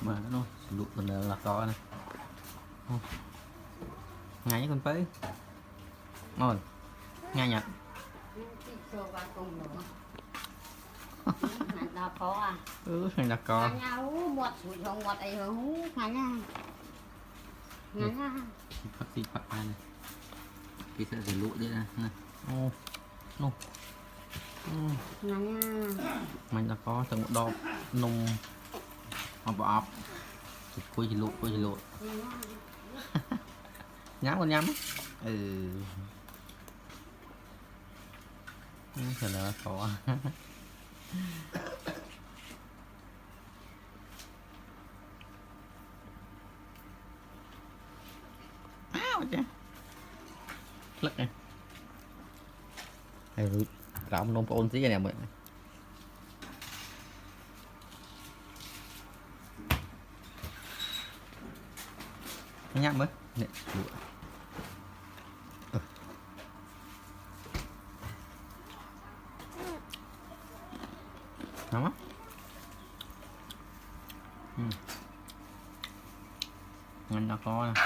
mà nó lụt mình là to này ngay con tới rồi ngay nhặt thành đặc co phát phát này cái sẽ lụa đấy nè ô nô mình là có từng một đo nung bọp cua chỉ lụa nhắm con nhắm thật là khó chứ lắc này rộng nông ôn tí này mọi nhắc mới nè nóng ngon nó có nè